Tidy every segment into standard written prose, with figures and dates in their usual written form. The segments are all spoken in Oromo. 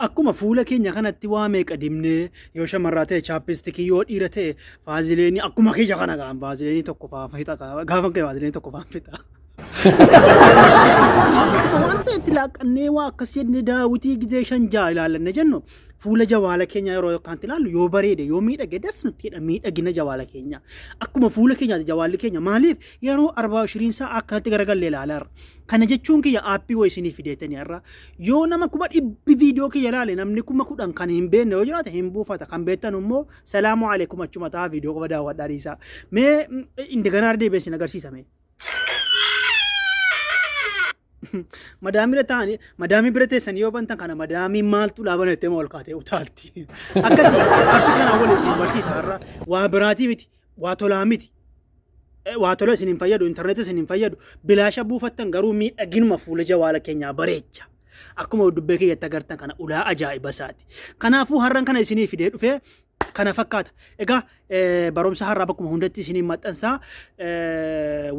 Akkuma fuula keenya kanatti waa meeqa dibnee yoo shamarraa ta'e chaappistikii yoo dhiira ta'e vaaziliinii akkuma kiyya kana ga'an vaaziliinii tokko fa'aa fixa gaafa kee vaaziliinii tokko fa'aa fixa. Wanta itti laaqannee waa akkas jennee daawwitii gizee shan ja'a ilaallanne jennu fuula jawaala keenya yeroo kan ilaallu yoo bareede yoo miidhage das nutti jedha miidhagina jawaala keenya akkuma fuula keenyaati jawaalli keenya maaliif yeroo 24 saa akkatti garagallee ilaalarra kana jechuun kiyya aappii way isinii fideetanii irra yoo nama kuma dhibbi viidiyoo kiyya ilaale namni kuma 10 kan hin beekne yoo jiraate hin buufata kan beektan immoo salaamu alaikum achuma taa viidiyoo qofa daawwadhaa dhiisaa mee indeganaar deebiin agarsiisame. Madami retani, madami berete saniyo bantan kana madami mal tu laban ete mal kate utalti. Akasi, aku kana wale sin barsi sarra, wa berati miti, wa tola miti. Wa tola sinin fayyadu, internet sinin fayyadu. Bilasha buufatan garuu miidhaginuma fuula jawaala keenya bareecha. Akkuma dubbe kee yattagartan kana ulaa ajaa'iba saati. Kanaafuu har'an kana isinii fidee dhufee kana fakkaata. Egaa barumsa har'aa bakkuma hundatti isinii maxxansaa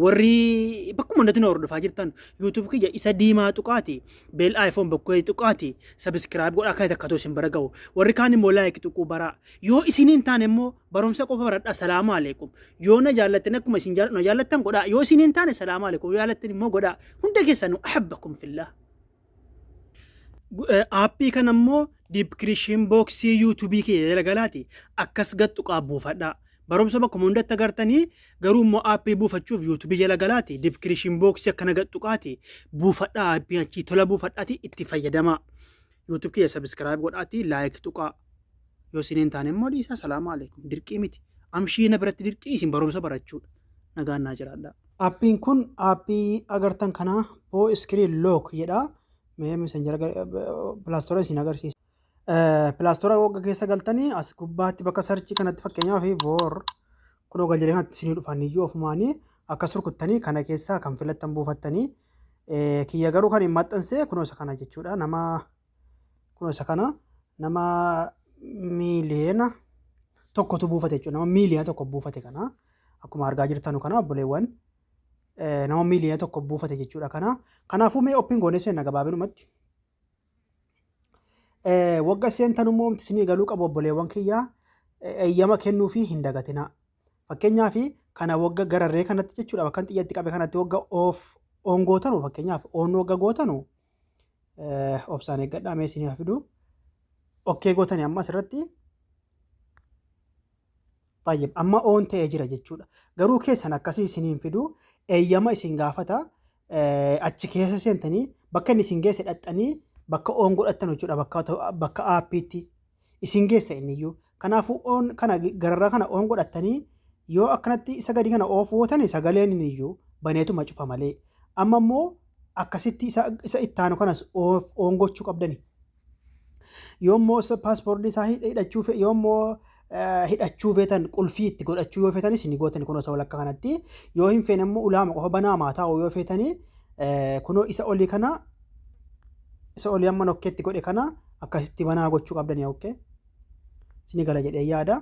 warri bakkuma hundatti nu hordofaa jirtan YouTube kiyya isa diimaa tuqaati beel iPhone bakkee tuqaati subscribe godhaa akka takkatoo isin bara ga'u warri kaan immoo like tuquu baraa yoo isiniin taane immoo barumsa qofa baradhaa salaamu alaikum yoo na jaallattan akkuma isin jaallattan godhaa yoo isiniin taane salaamu alaikum yoo jaallattan immoo godhaa hunda keessanuu ahabbakum fillah. Aappii kan ammoo description box YouTube kee jala galaati akkas gattu qaabbuufadha barumsa bakkuma hundatti agartanii garuu immoo aappii buufachuuf YouTube jala galaati description box akkana gattu qaati buufadha aappii achi tola buufadhaati itti fayyadama YouTube kee subscribe godhaati like tuqaa yoo isiniin taane immoo dhiisaa salaamu alaikum dirqii miti amshiina biratti dirqii isin barumsa barachuudha nagaan naa jiraadha. Aappiin kun aappii agartan kana bo screen lock jedha. Mee messenger Play isin agarsiisa. Play Store wagga keessa galtanii as gubbaatti bakka search kanatti fakkeenyaaf bor kunoo galjelee kanatti isin dhufanii iyyuu ofumaanii akkas rukuttanii kana keessaa kan filattan buufattanii kiyya garuu kan hin maxxansee kunoo isa kana jechuudha kunoo isa kana nama miiliyoona tokkotu buufate jechuudha nama miiliyoona tokko buufate kana akkuma argaa jirtanu kana obboleewwan nama miiliyoona tokko buufate jechuudha kana kanaafuu mee opiin goonee seenna gabaabinumatti wagga seentanummoo omti isinii galuu qabu obboleewwan kiyyaa eeyyama kennuu fi hin dagatina fakkeenyaaf kana wagga gararree kanatti jechuudha bakka xiyyatti qabe kanatti wagga on gootanu fakkeenyaaf on wagga gootanu obsaan eeggadhaa mee isinii fidu okkee gootanii amma asirratti طيب أما أون تأجر جتشودا قالوا كيس أنا كسي سنين فيدو أيام إسنجافتا أتشكيس سنتني بكني سنجيس الأتني بك أون قول أتنو جودا بك آبيتي إسنجيس إنيو كنافو أون كنا جرّا كنا أون قول أتني يو أكنتي سجدي كنا أوف وتني سجلين إنيو بنيتو ما تشوف مالي أما مو أكسيتي إتانو كنا أوف أون قول شو قبضني يوم مو باسبور دي صحيح إذا تشوف يوم مو hidhachuu feetan qulfii itti godhachuu yoo feetanis ni gootan kunoo isa walakka kanatti yoo hin feene immoo ulaama qofa banaamaa taa'u yoo feetanii kunoo isa olii kana isa olii amma nokkeetti godhe kana akkasitti banaa gochuu qabdanii okkee sini gala jedhee yaada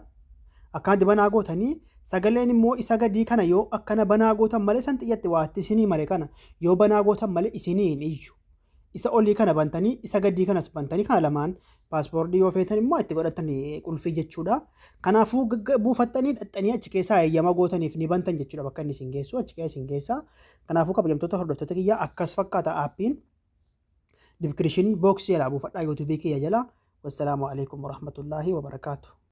akkanatti banaa gootanii sagaleen immoo isa gadii kana yoo akkana banaa gootan malee san xiyyatti waatti isinii malee kana yoo banaa gootan malee isinii hin iyyu isa olii kana bantanii isa gadii kanas bantanii kana lamaan paaspoortii yoo feetan immoo itti godhatanii qulfii jechuudha. Kanaafuu buufattanii dhaxxanii achi keessaa eeyyama gootaniif ni bantan jechuudha bakka inni isin geessu achi keessa isin geessa. Kanaafuu kabajamtoota hordoftoota kiyyaa akkas fakkaata aappiin description box jalaa buufadhaa YouTube kiyya jala. Wassalaamu alaikum warahmatullaahi wabarakaatuh.